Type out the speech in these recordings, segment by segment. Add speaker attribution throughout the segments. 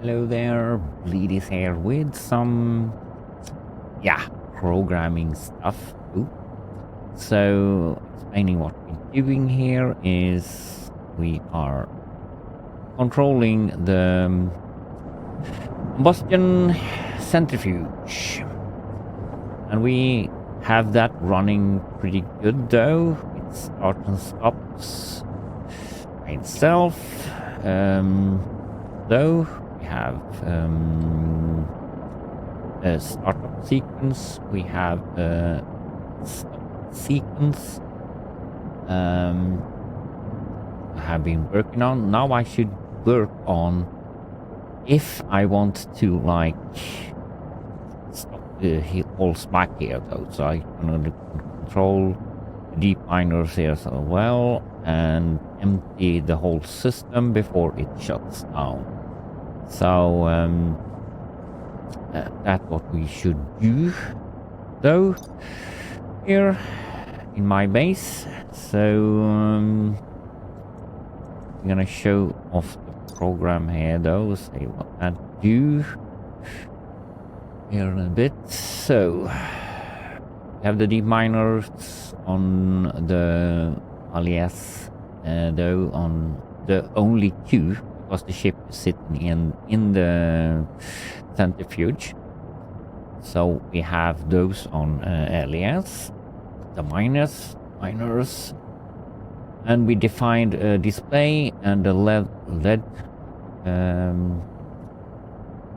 Speaker 1: Hello there, blidis here with some, programming stuff too. So, explaining what we're doing here is we are controlling the combustion centrifuge. And we have that running pretty good though. It starts and stops by itself. Though we have a startup sequence, we have a stop sequence. I have been working on. Now I should work on if I want to like stop the whole smack here though. So I can control the deep miners here as well and empty the whole system before it shuts down. So that's what we should do though here in my base. So I'm gonna show off the program here though, say what I do here in a bit. So we have the deep miners on the alias though on the only queue because the ship is sitting in the centrifuge. So we have those on alias, the miners, and we defined a display and a LED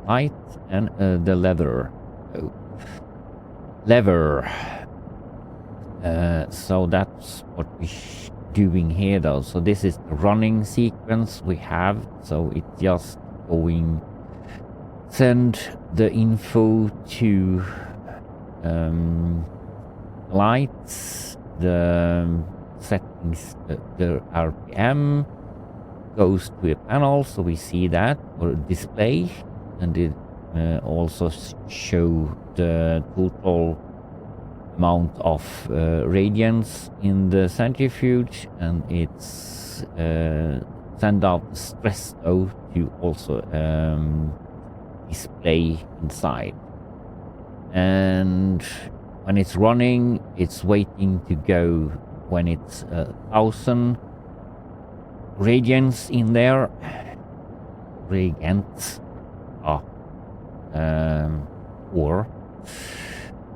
Speaker 1: light and the lever. So that's what we're doing here though. So this is the running sequence we have. So it's just going send the info to lights, the settings, the RPM goes to a panel, so we see that, or display, and it also show the total amount of radiance in the centrifuge, and it's send out the stress though to also display inside. And when it's running, it's waiting to go when it's 1,000 radians in there. Radiants.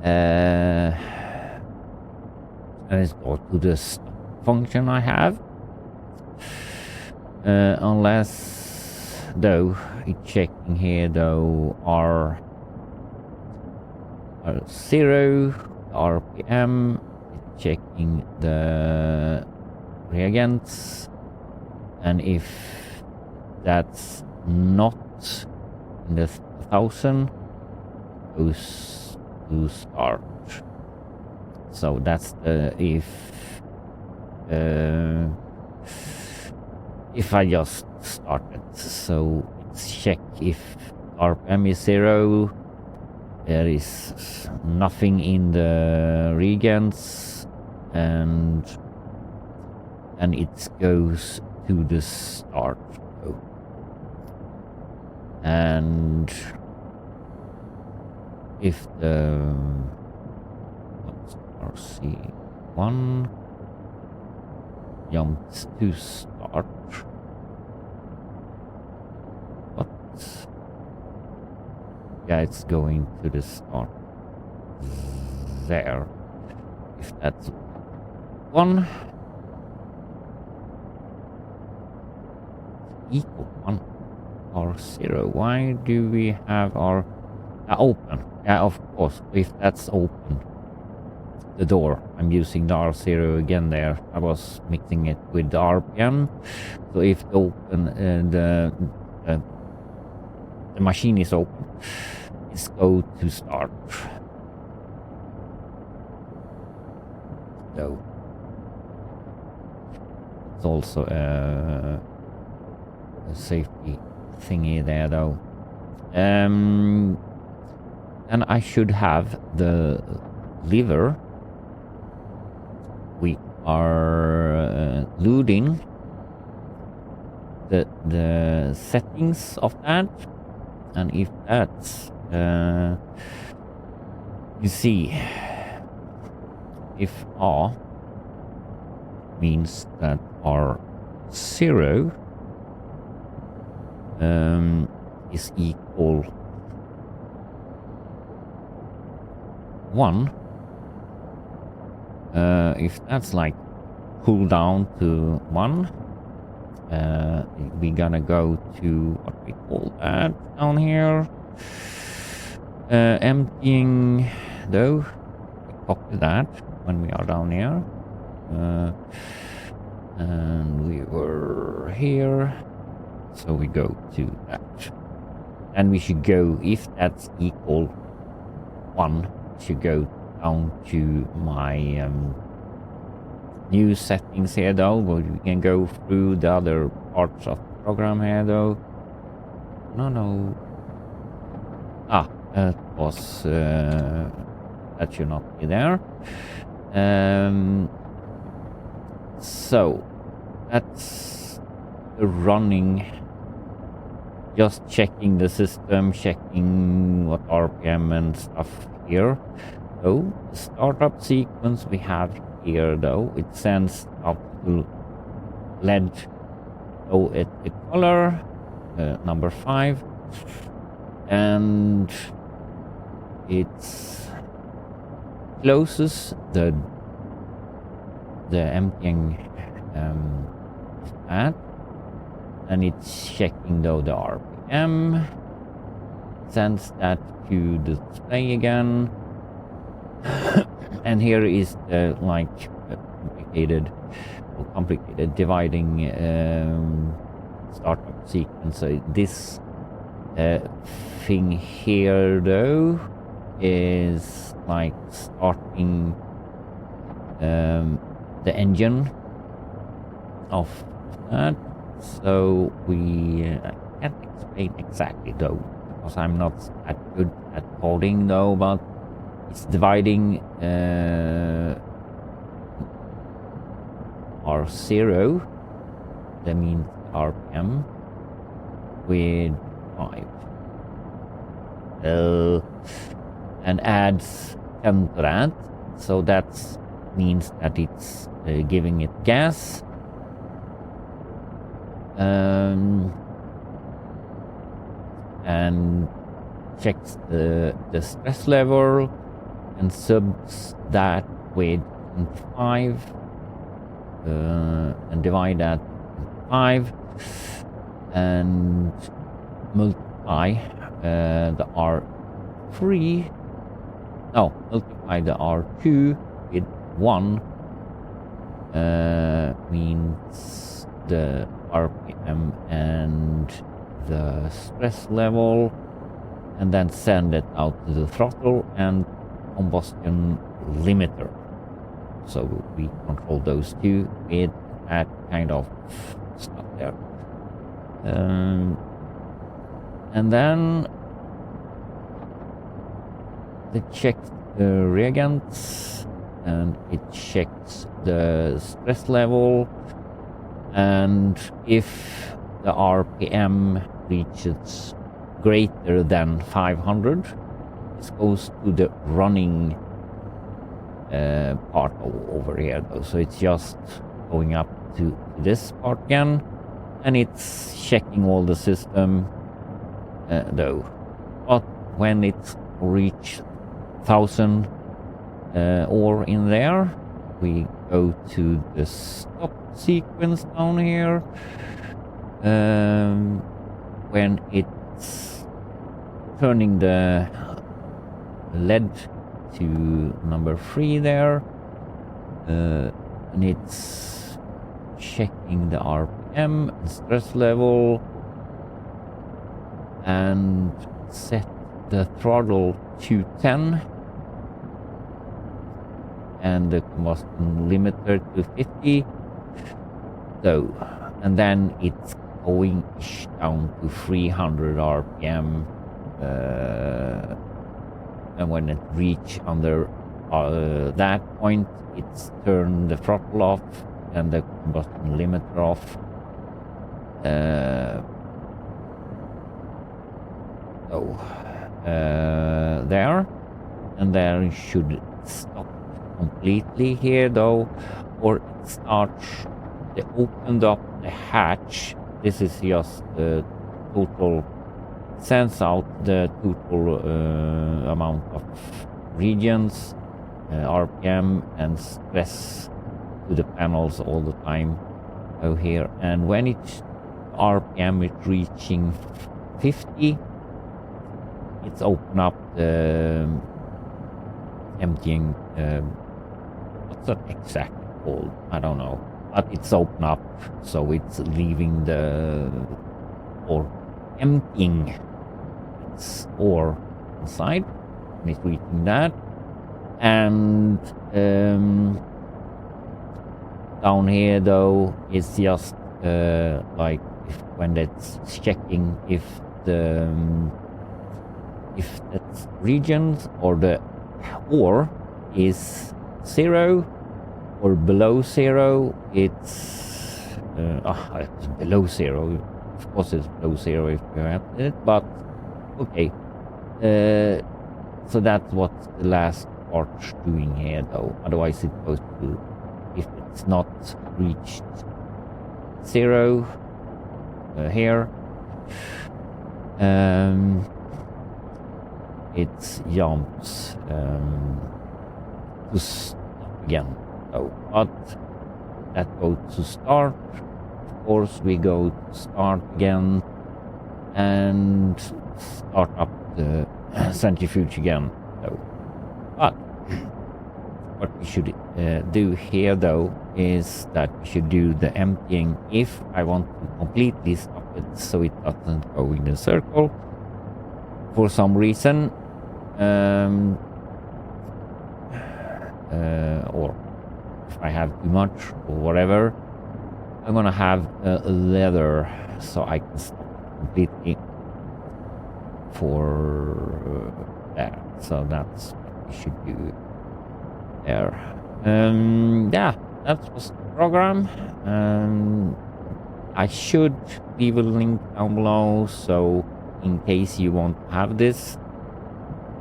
Speaker 1: And let's go to the stop function I have. Unless though it's checking here though R 0 RPM, it's checking the reagents, and if that's not in the 1,000 goes to start. So that's the if I just started, so it's check if RPM is 0, there is nothing in the reagents, and it goes to the start. And if the RC1 jumps to start, but yeah, it's going to the start there. If that's 1 equal 1 or 0, why do we have our open? Yeah, of course, if that's open, the door, I'm using the R0 again there. I was mixing it with the RPM. So if open the machine is open, it's go to start. So it's also a safety thingy there though. And I should have the lever. We are loading the settings of that, And if that's, you see, if R means that R0 is equal 1, if that's like cool down to 1, we're gonna go to what we call that down here, emptying though. Copy that when we are down here, and we were here, so we go to that, and we should go, if that's equal 1, should go down to my new settings here though, where we can go through the other parts of the program here though. No. That was that should not be there. So that's the running, just checking the system, checking what RPM and stuff here. So the startup sequence we have here though, it sends up to LED, so it color number 5, and it closes the emptying that, and it's checking though the RPM, sends that to the display again. And here is the like complicated dividing startup sequence. So this thing here though is like starting the engine of that. So I can't explain exactly though, because I'm not that good at coding though, but it's dividing R0, that means RPM, with 5. And adds 10 to that, so that means that it's giving it gas. And checks the stress level and subs that with 5, and divide that by 5 and multiply the R3, multiply the R2 with 1, means the RPM and the stress level, and then send it out to the throttle and combustion limiter. So we control those two with that kind of stuff there. And then it checks the reagents, and it checks the stress level, and if the RPM reaches greater than 500, this goes to the running part over here though. So it's just going up to this part again, and it's checking all the system though. But when it's reached 1000 or in there, we go to the stop sequence down here. When it's turning the LED to number 3 there, and it's checking the RPM and stress level, and set the throttle to 10 and the combustion limiter to 50. So, and then it's going down to 300 RPM, and when it reach under that point, it's turn the throttle off and the combustion limiter off, So there, and there it should stop completely here though, or it starts. They opened up the hatch. This is just the total, sends out the total amount of regions, RPM and stress to the panels all the time over here. And when it's RPM is reaching 50, it's open up the emptying, what's that exactly called? I don't know. But it's open up, so it's leaving the, or emptying its ore inside, and it's reaching that. And down here though, it's just like when that's checking if the if that's regions or the ore is 0 or below 0, it's below 0. Of course, it's below 0 if you're at it, but okay. So that's what the last part's doing here, though. Otherwise, it goes to, if it's not reached 0 here, it jumps to stop again. So, but that goes to start. Of course, we go to start again and start up the centrifuge again. So, but what we should do here though is that we should do the emptying if I want to completely stop it so it doesn't go in a circle for some reason, or if I have too much or whatever. I'm gonna have a leather so I can stop it completely for that. So that's what we should do there. Yeah, that was the program. I should leave a link down below, so in case you want to have this,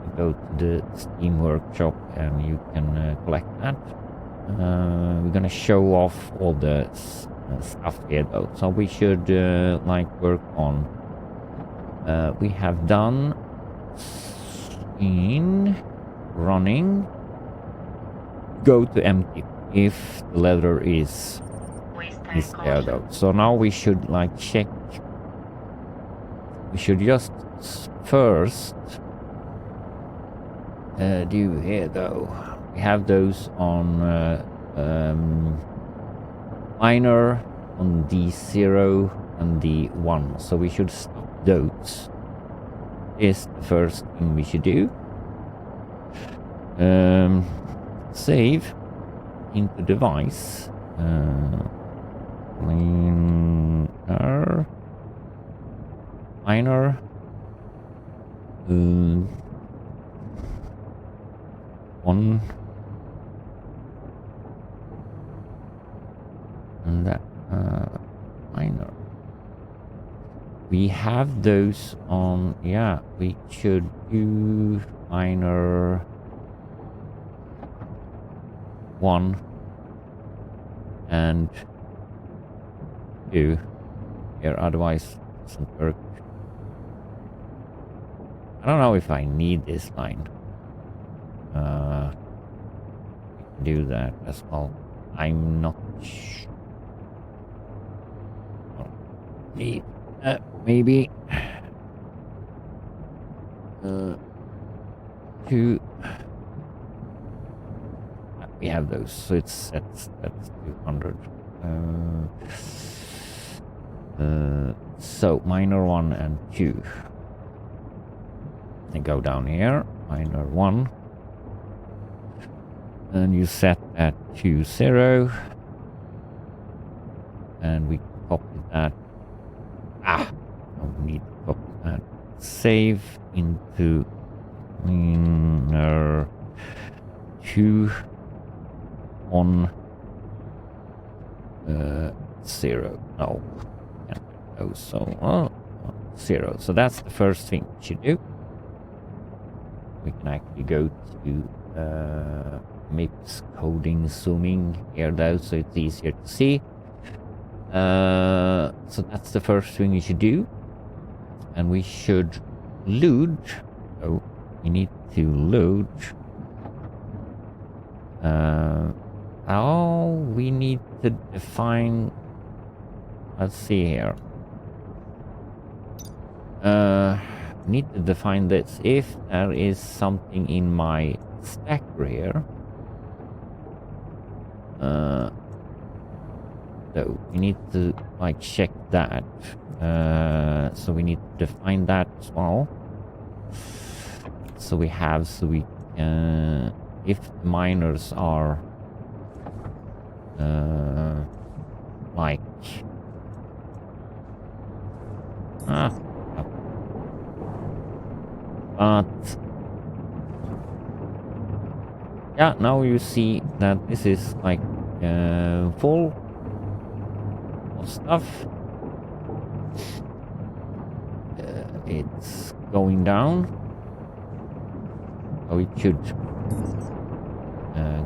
Speaker 1: you go to the Steam workshop and you can collect that. We're gonna show off all the stuff here though, so we should like work on. We have done in running. Go to empty if the leather is there though. So now we should like check. We should just first do here though. We have those on minor, on D0 and D1. So we should stop those. Is the first thing we should do. Save into device. Minor. One. And that minor. We have those on. Yeah, we should do minor 1 and 2 here, otherwise it doesn't work. I don't know if I need this line. We can do that as well. I'm not sure. Need maybe 2. We have those, so that's 200. So minor 1 and 2. And go down here, minor 1, and you set that to 0, and we copy that. Don't need to copy that. Save into minor 2 on 0. No, can't do so. 0. So that's the first thing we should do. We can actually go to MIPS coding zooming here though, so it's easier to see. So that's the first thing we should do. And we should load. So we need to load. We need to define. Let's see here. Need to define this. If there is something in my stacker here, so we need to like check that. So we need to define that as well. So we can, if the miners are like but yeah, now you see that this is like full of stuff. It's going down, so it should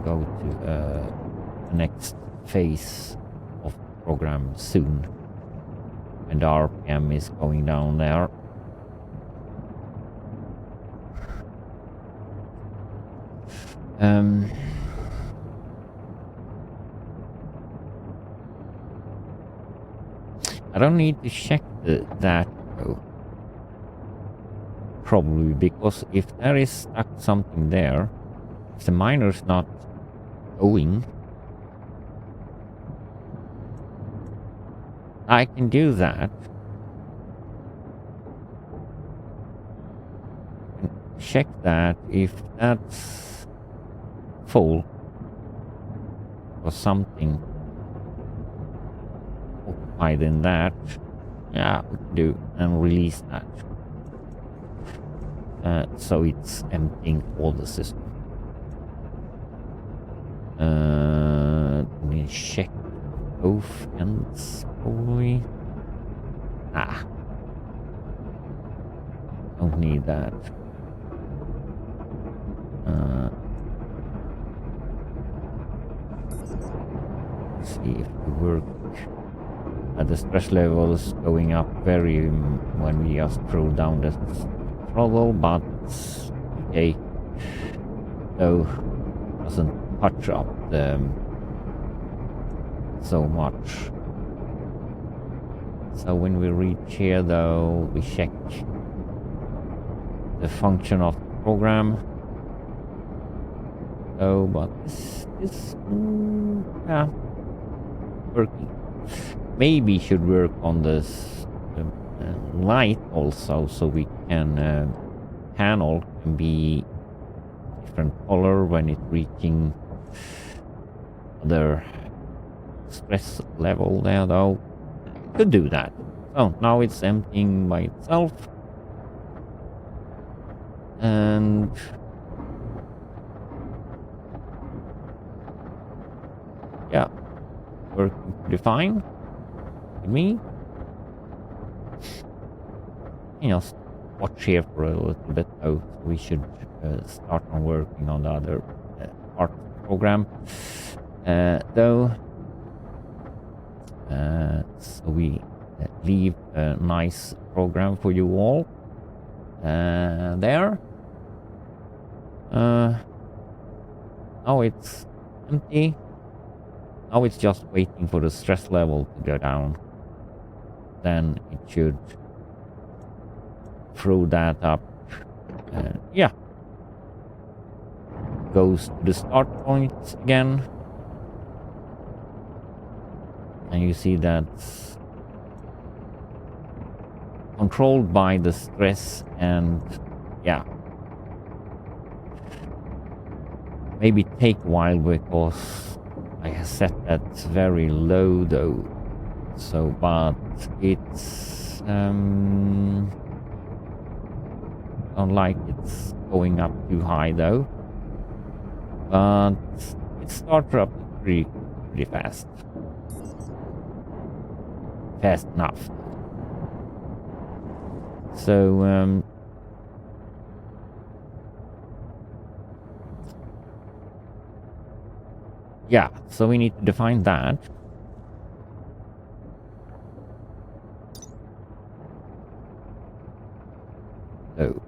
Speaker 1: go to the next phase of the program soon, and the RPM is going down there. I don't need to check that though. Probably because if there is stuck something there, if the miner's not going, I can do that. Check that if that's full or something occupied in that, yeah, we can do and release that. So it's emptying all the system. We check both ends probably. Don't need that. See if we work. The stress level is going up very when we just throw down the throttle, but it's okay. So doesn't touch up so much. So when we reach here though, we check the function of the program. Oh, but this is yeah, working. Maybe should work on this light also, so we can panel can be different color when it's reaching other stress level there though. Could do that. Oh, now it's emptying by itself, and yeah, working pretty fine with me. Just watch here for a little bit though. We should start on working on the other part of the program though. So we leave a nice program for you all there. Now it's empty. Now it's just waiting for the stress level to go down. Then it should throw that up. Yeah. Goes to the start point again. And you see that's controlled by the stress, and yeah. Maybe take a while because I have set that very low though. So, but it's don't like it's going up too high though. But it starts up pretty fast. Fast enough. So yeah, so we need to define that. So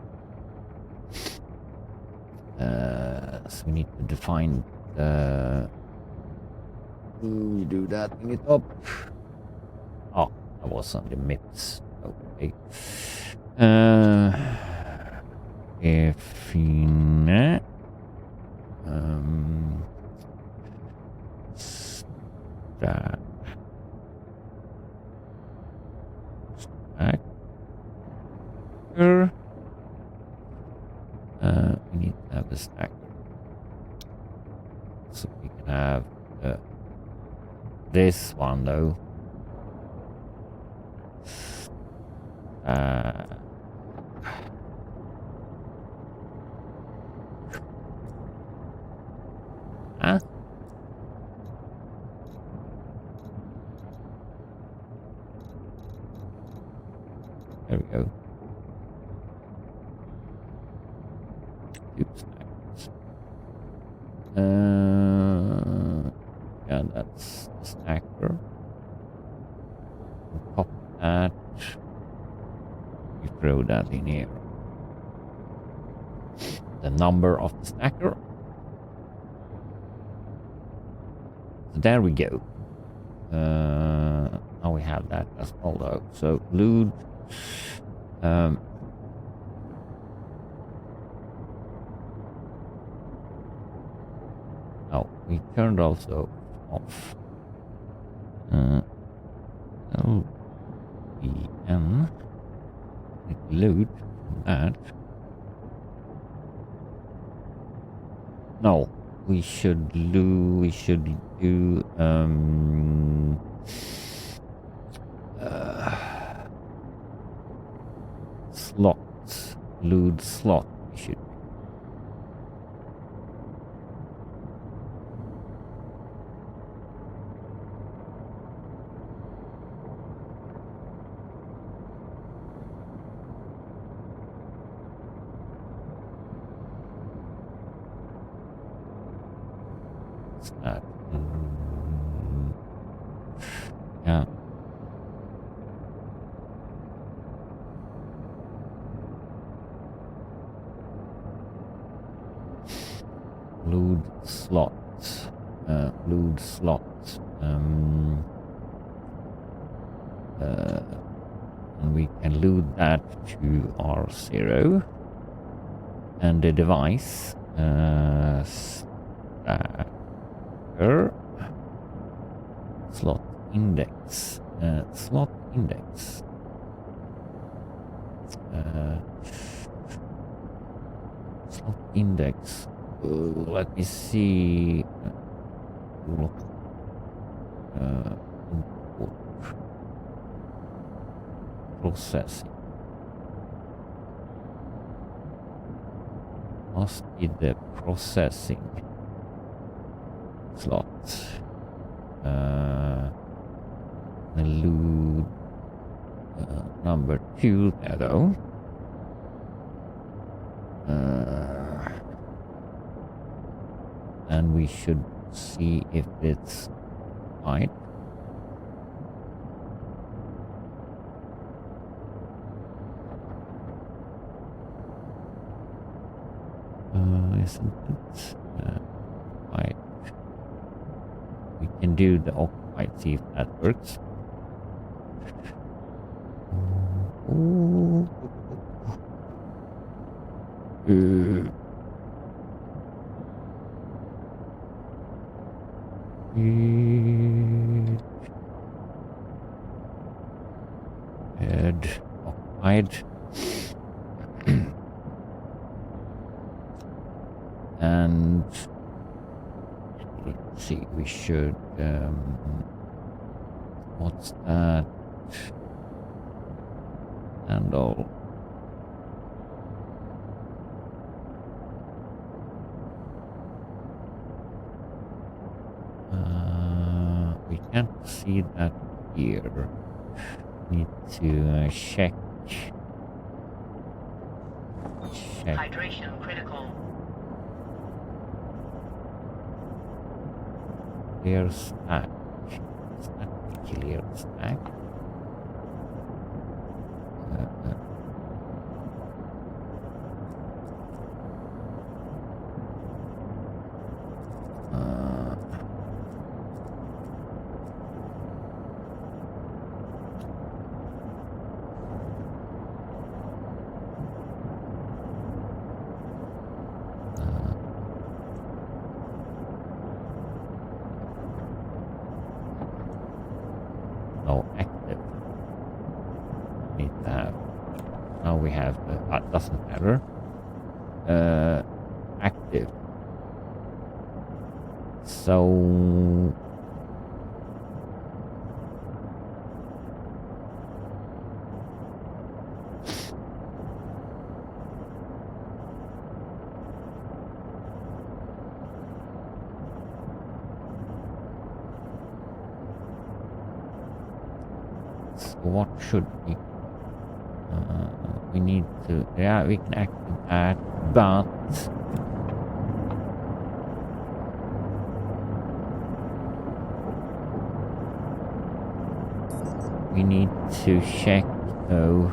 Speaker 1: so we need to define the. We do that in the top. Oh, that was on the MIPS. Okay. If not, stack. Stacker. We need to have a stacker. So we can have this one though. There we go. Two stackers. Yeah, that's the stacker. On top of that, we throw that in here. The number of the stacker. So there we go. Now we have that as well though. So load. Oh, we turned also off. LVN. Load that. No, we should do slots. Load slot. We should. That. Yeah. Load slots. Load slots. And we can load that to R0 and the device stacker slot index slot index slot index. Let me see. Processing must be the processing slot. Load number 2 there though. And we should see if it's right. Isn't it right? We can do the occupied, see if that works. Head occupied. And let's see, we should what's that handle? We can't see that here. Need to check check.
Speaker 2: Hydration critical.
Speaker 1: Clear stack. Is that the clear stack? No, active. Need to have. Now we have. Doesn't matter. Active. So. What should we? We need to. Yeah, we can activate that, but we need to check though.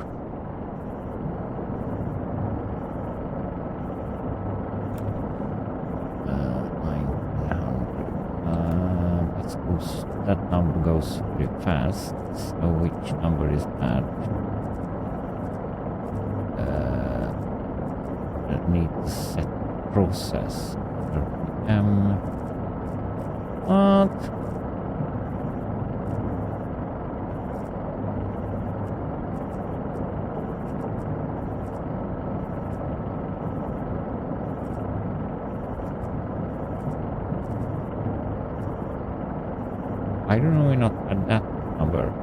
Speaker 1: That number goes pretty fast. So which number is that? That needs set process. What? I don't know, we're not at that number.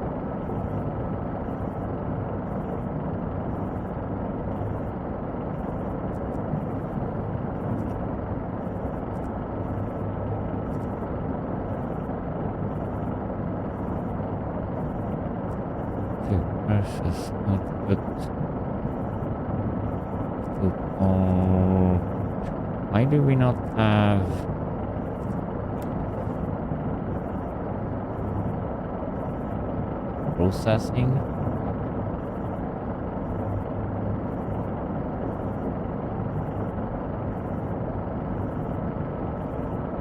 Speaker 1: The process not good. Why do we not have processing?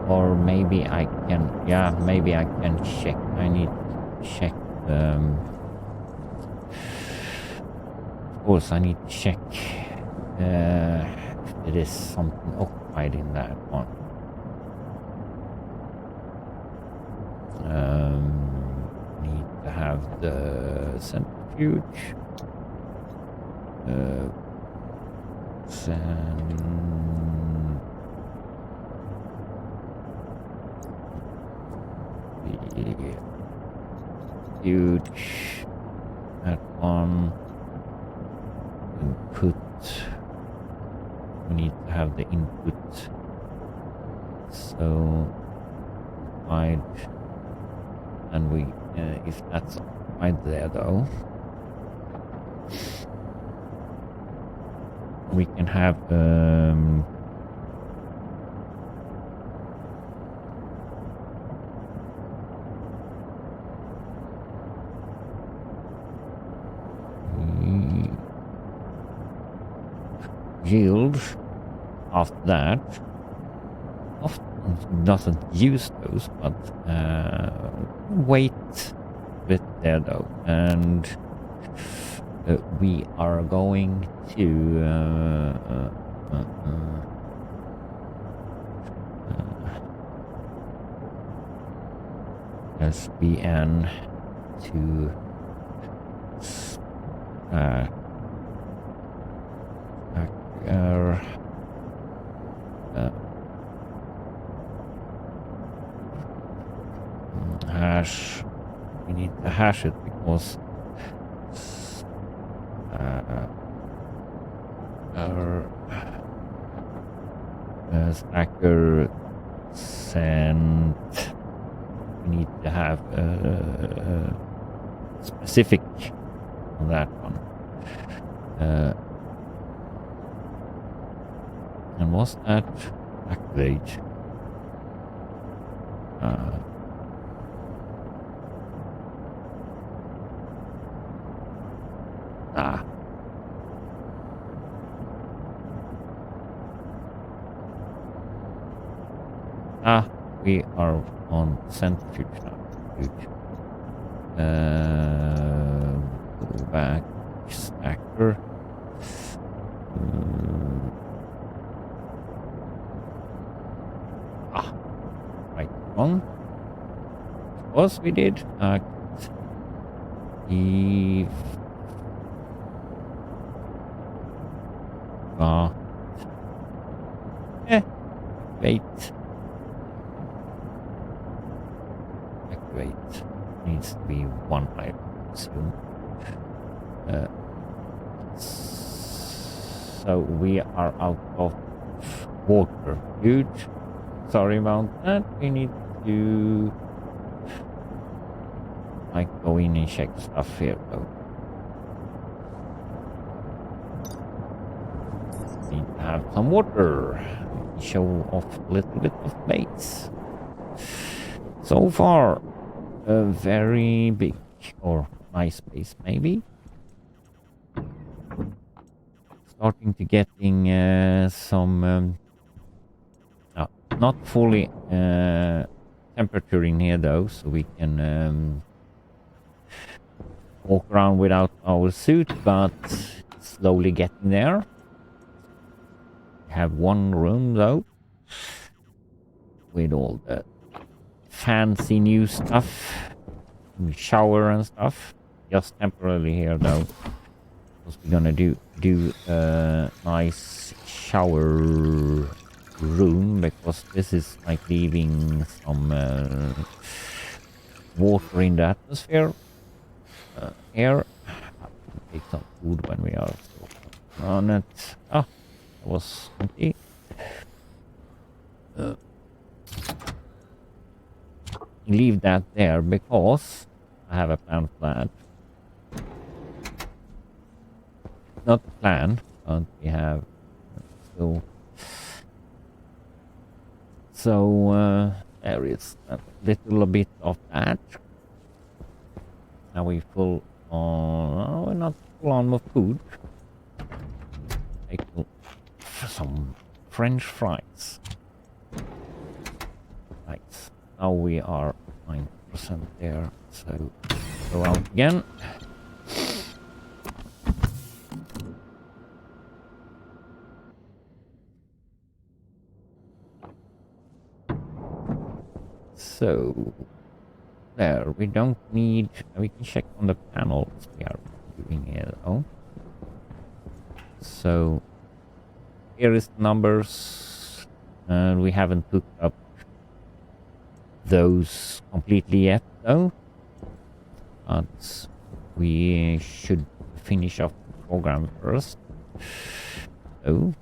Speaker 1: Or maybe I can, yeah, maybe I can check. I need to check. Of course, I need to check if there is something occupied in that one. Need to have the centrifuge. Huge. That one. Input. We need to have the input. So, wide. And we, if that's right there though, we can have yield after that. Often doesn't use those, but wait a bit there though, and we are going to SBN to hash. We need to hash it because stacker send. We need to have specific on that one. And was that activate? Ah. We are on centrifuge now. Good. Go back. Stacker. Right one. Of course we did. Eve. Wait. Activate. Needs to be one, I assume. So we are out of water. Huge. Sorry about that. We need to go in and check stuff here though. Need to have some water. Show off a little bit of base. So far, a very big or nice base maybe. Starting to getting some not fully temperature in here though, so we can walk around without our suit, but slowly getting there. We have one room though with all the fancy new stuff, shower and stuff. Just temporarily here though, because we're gonna do a nice shower room, because this is like leaving some water in the atmosphere. Here, take some food when we are on it. It was empty. Leave that there because I have a plan for that. Not a plan, but we have still. So there is a little bit of that. Now we full on. We're not full on with food. Take some French fries. Nice. Now we are 9% there. So go out again. So there, we don't need. We can check on the panels we are doing here though. So here is the numbers. We haven't hooked up those completely yet though, but we should finish off the program first. So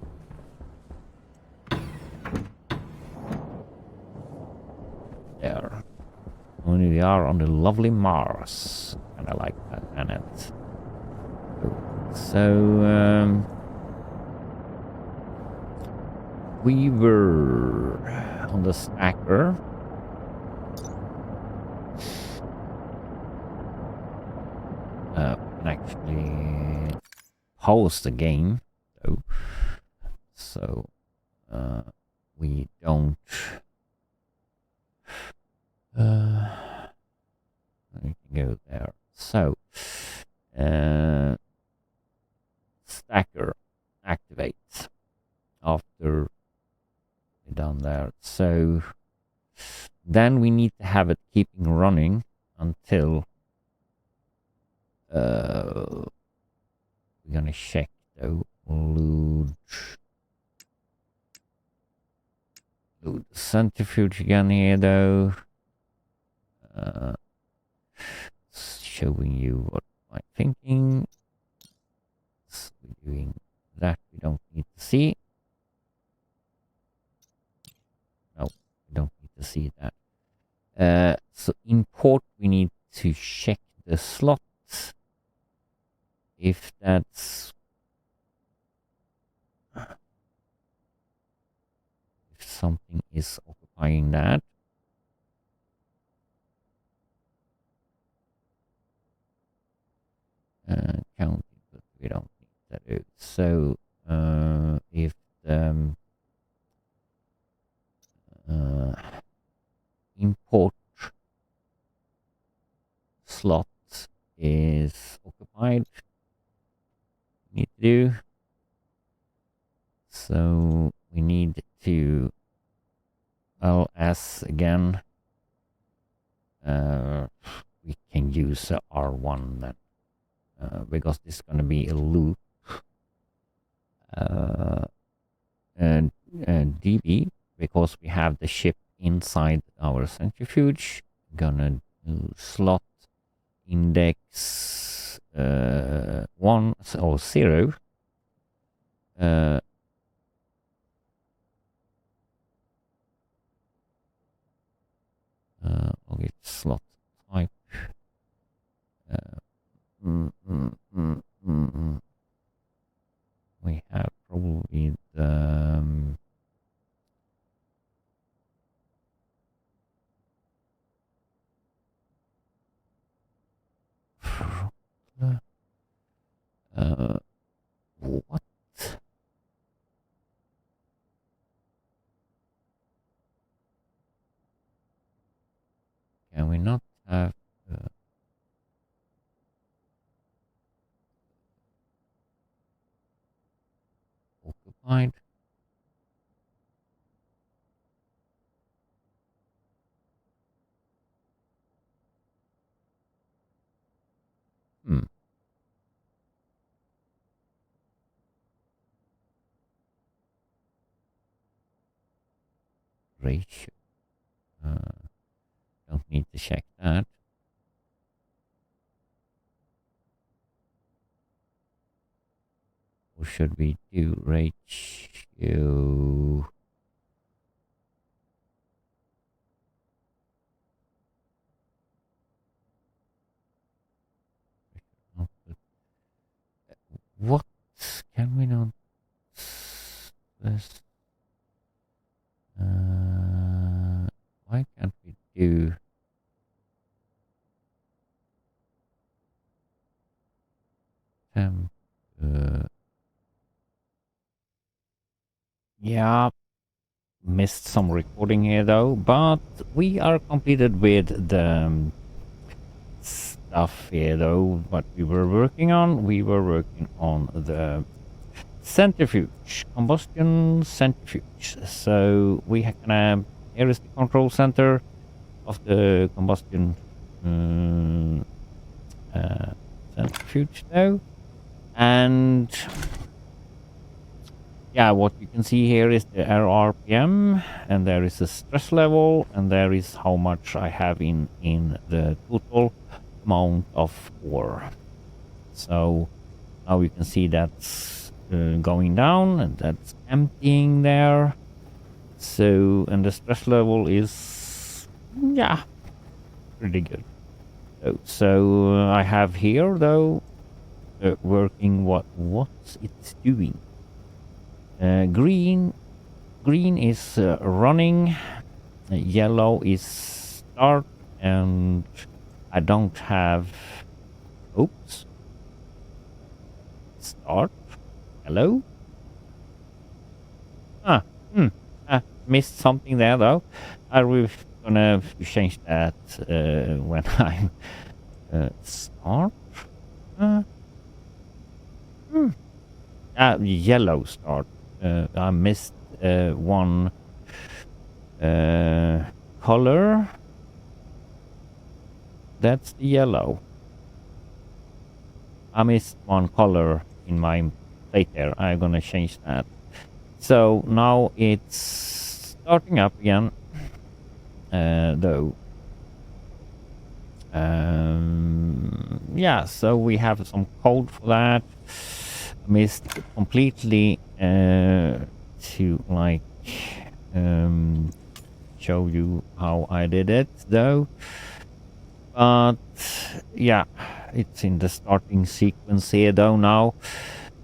Speaker 1: there. We are on the lovely Mars. And I like that planet. So we were on the stacker. We can actually pause the game though. So we don't we can go there. So stacker activates after we're done there. So then we need to have it keeping running until we're gonna check though. Load centrifuge again here though. Showing you what I'm thinking. So we're doing that. We don't need to see. No, we don't need to see that. So import, we need to check the slots. If that's something is occupying that. Count it, but we don't need that. So if the import slot is occupied, need to do. So we need to ls again. We can use R1 then, because this is going to be a loop. And db, because we have the ship inside our centrifuge, gonna do slot index 1 or 0. I'll get slot type. We have probably the what? Can we not have occupied? Ratio. Don't need to check that. Or should we do ratio? What can we not? This. Why can't we do? Yeah, missed some recording here though, but we are completed with the stuff here though. What we were working on, the centrifuge, combustion centrifuge. So we can here is the control center of the combustion centrifuge though, and yeah, what you can see here is the RPM, and there is a stress level, and there is how much I have in the total amount of ore. So now you can see that's going down, and that's emptying there. So, and the stress level is, yeah, pretty good. So I have here though working what's it's doing. Green is running, yellow is start, and I don't have, oops, start, hello? Missed something there though. I'm gonna change that when I start. Yellow start. I missed one color. That's the yellow. I missed one color in my plate there. I'm gonna change that. So now it's starting up again, though. Yeah, so we have some code for that. Missed completely to like show you how I did it though, but yeah, it's in the starting sequence here though now.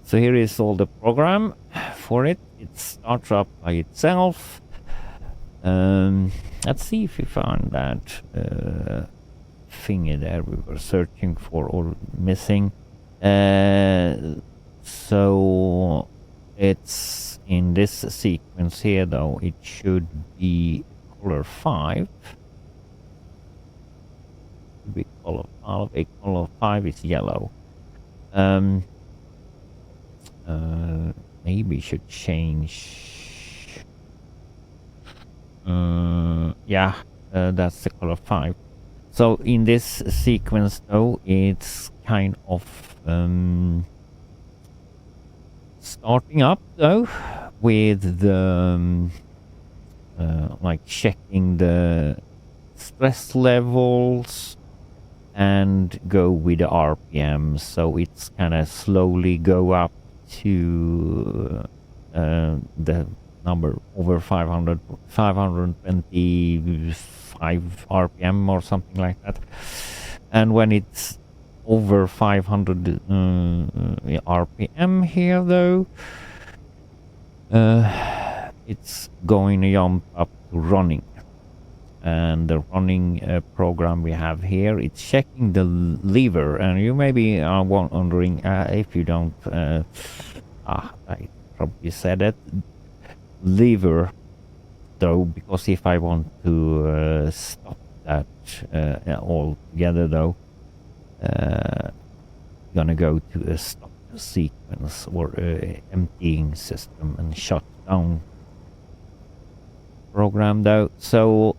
Speaker 1: So here is all the program for it. It starts up by itself, Let's see if we found that thingy there we were searching for or missing. So it's in this sequence here though, it should be color 5. Should be color 5. Color 5 is yellow. Maybe should change. Yeah, that's the color 5. So in this sequence though, it's kind of starting up though with the like checking the stress levels and go with the RPM. So it's kind of slowly go up to the number over 525 RPM or something like that. And when it's over 500 RPM here though, it's going to jump up to running. And the running program we have here, it's checking the lever. And you maybe are wondering if you don't, I probably said it, lever though, because if I want to stop that altogether though, gonna go to a stop sequence or emptying system and shut down program though. So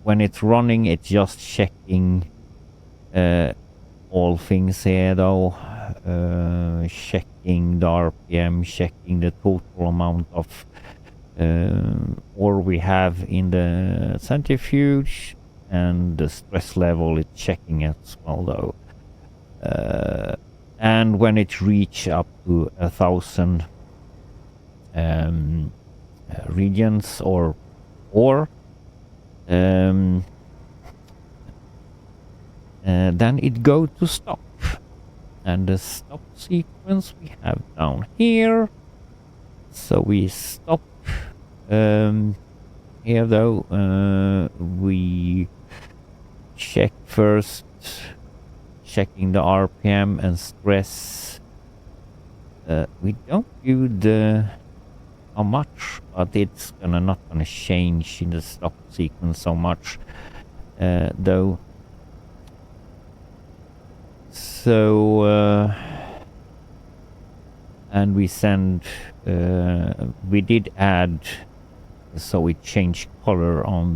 Speaker 1: when it's running, it's just checking all things here though, checking the RPM, checking the total amount of ore we have in the centrifuge, and the stress level it's checking as well though. And when it reach up to 1,000 regions or ore, then it go to stop, and the stop sequence we have down here. So we stop here though. We check first, checking the RPM and stress. We don't do the how much, but it's not gonna change in the stop sequence so much though. So and we send we did add, so we changed color on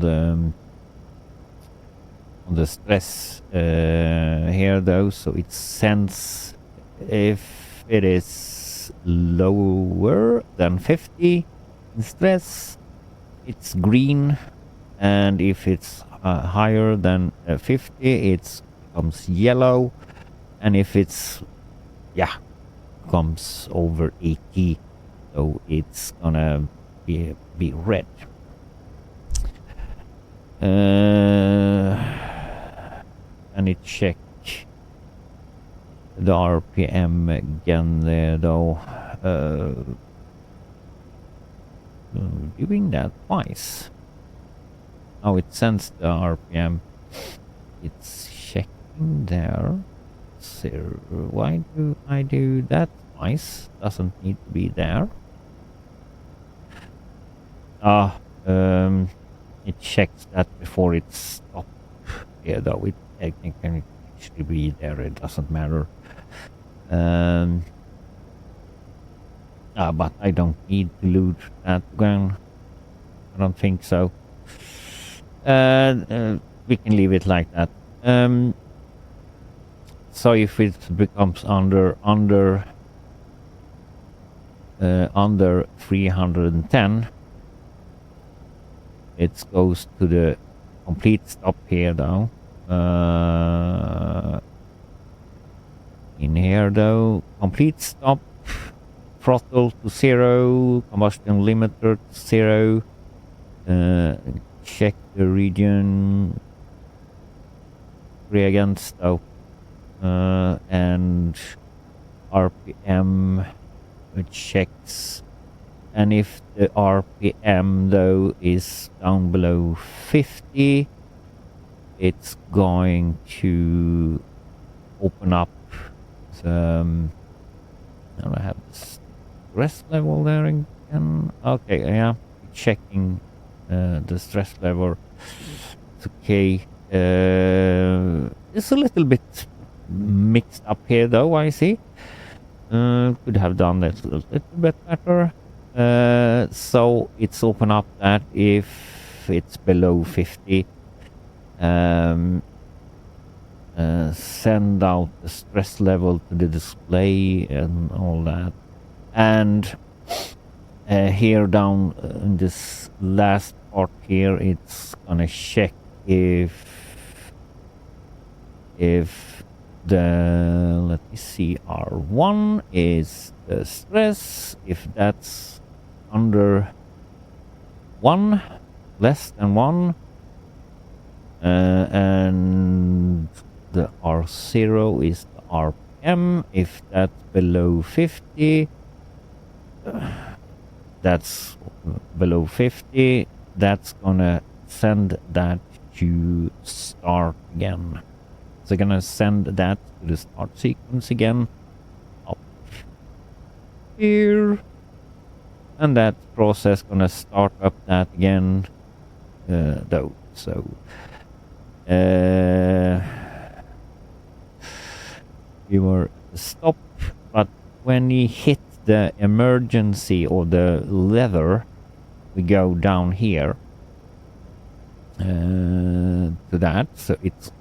Speaker 1: the stress here though, so it sends if it is lower than 50 in stress, it's green, and if it's higher than 50, it becomes yellow, and if it's comes over 80, so it's gonna be red. And it check the RPM again there though, doing that twice. Now it sends the RPM, it's checking there. So why do I do that twice? Doesn't need to be there. It checks that before it stops. Yeah, though it can actually be there. It doesn't matter. But I don't need to load that again. I don't think so. We can leave it like that. So if it becomes under 310, it goes to the complete stop here though. In here though, complete stop, throttle to 0, combustion limiter to 0, check the region reagents though, and RPM, which checks and if the RPM though is down below 50, it's going to open up the, I don't have the stress level there again. Okay, yeah, checking the stress level. It's okay. It's a little bit mixed up here though, I see. Could have done that a little bit better. So it's open up that if it's below 50, send out the stress level to the display and all that. And here down in this last part here, it's gonna check if the, let me see, R1 is the stress, if that's under 1, less than 1, and the R0 is the RPM, if that's below 50, that's below 50, that's gonna send that to start again. So gonna send that to the start sequence again, up here, and that process gonna start up that again, though. So we were stop, but when we hit the emergency or the lever, we go down here to that. So it's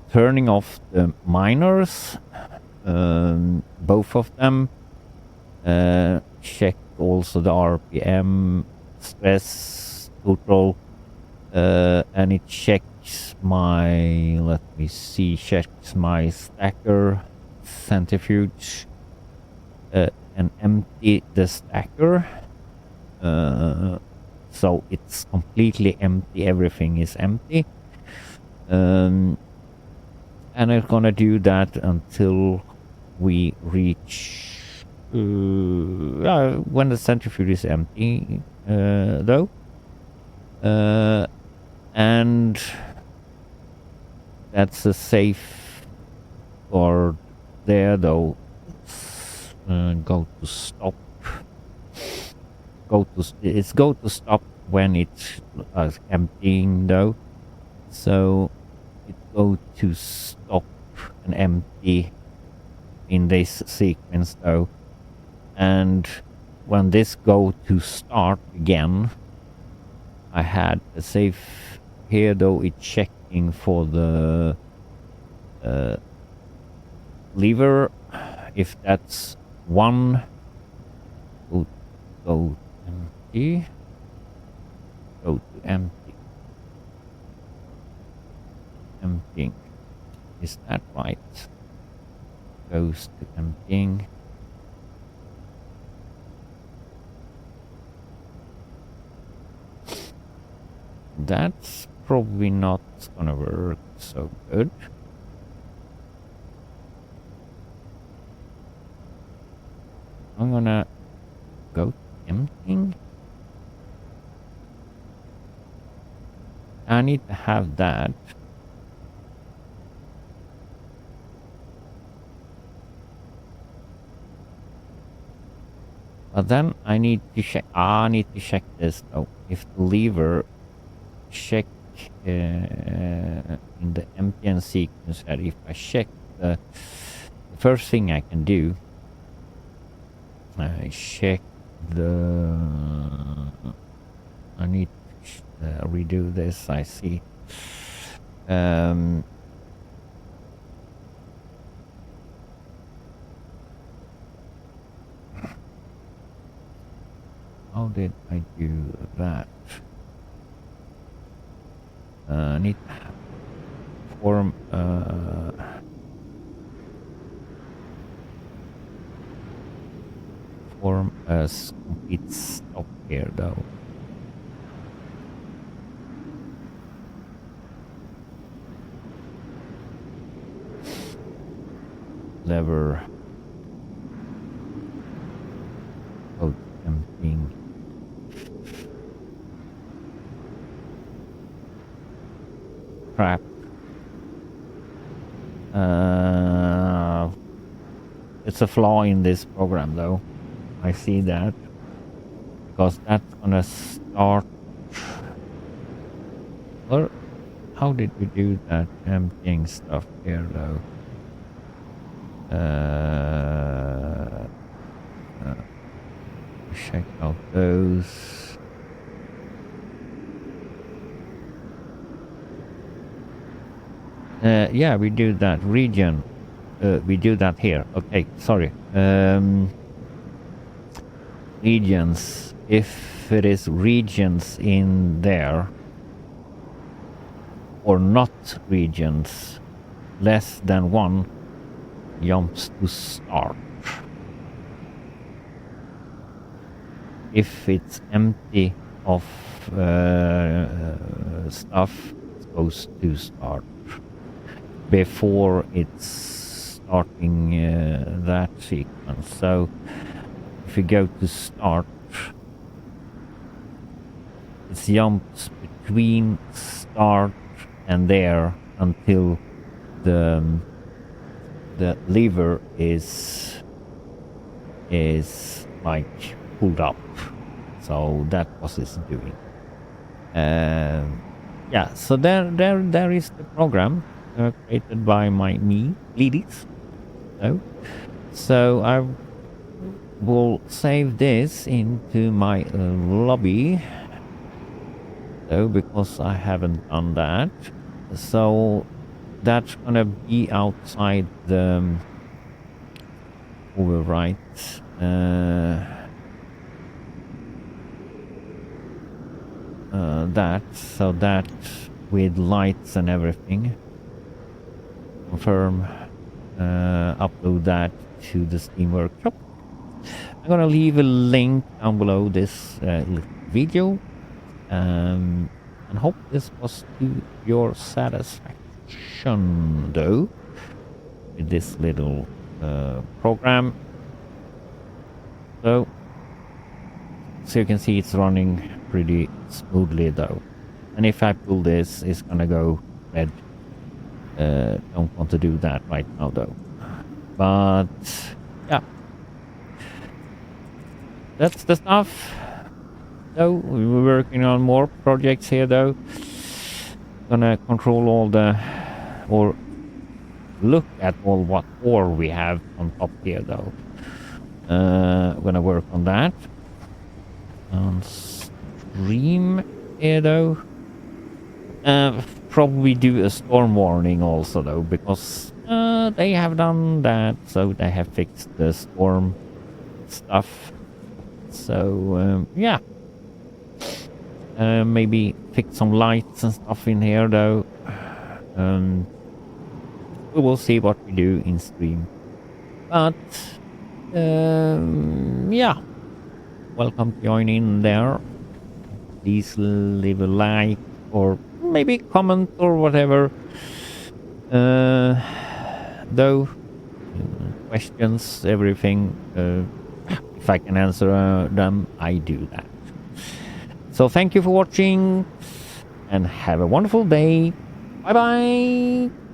Speaker 1: turning off the minors, both of them. Check also the RPM, stress, total, and it checks my, let me see, checks my stacker centrifuge, and empty the stacker. So it's completely empty, everything is empty. And it's gonna do that until we reach when the centrifuge is empty, though, and that's a safe or there though. Go to stop. Go to stop when it's emptying though. So it go to stop and empty in this sequence though. And when this go to start again, I had a safe here though, it's checking for the lever. If that's 1, go empty, go to empty, emptying, is that right? Goes to emptying. That's probably not gonna work so good. I'm gonna go to emptying. I need to have that. But then I need to check. I need to check this though. If the lever check in the empty sequence, that if I check the first thing I can do, I check the. I need to redo this. I see. How did I do that? I need to form a complete stop here though. Lever. Oh, empty. crap. It's a flaw in this program, though. I see that. Because that's gonna start... Or how did we do that emptying stuff here, though? Check out those. Yeah, we do that region. We do that here. Okay, sorry. Regions. If it is regions in there, or not regions, less than one jumps to start. If it's empty of stuff, it goes to start before it's starting that sequence. So if you go to start, it jumps between start and there until the lever is like pulled up. So that was it's doing. Yeah, so there is the program created by me, blidis. So I will save this into my lobby. So because I haven't done that, so that's gonna be outside the overwrite. That, so that with lights and everything. Confirm, upload that to the Steam Workshop. I'm gonna leave a link down below this video, and hope this was to your satisfaction, though, with this little program. So you can see it's running pretty smoothly, though. And if I pull this, it's gonna go red. Don't want to do that right now, though. But yeah, that's the stuff. So we're working on more projects here, though. Gonna control all the, or look at all what ore we have on top here, though. Gonna work on that. On stream here, though. Probably do a storm warning also, though, because they have done that, so they have fixed the storm stuff. So yeah, maybe fix some lights and stuff in here, though. We will see what we do in stream. But yeah, welcome to join in there. Please leave a like or maybe comment or whatever. Though questions, everything, if I can answer them, I do that. So thank you for watching and have a wonderful day. Bye bye.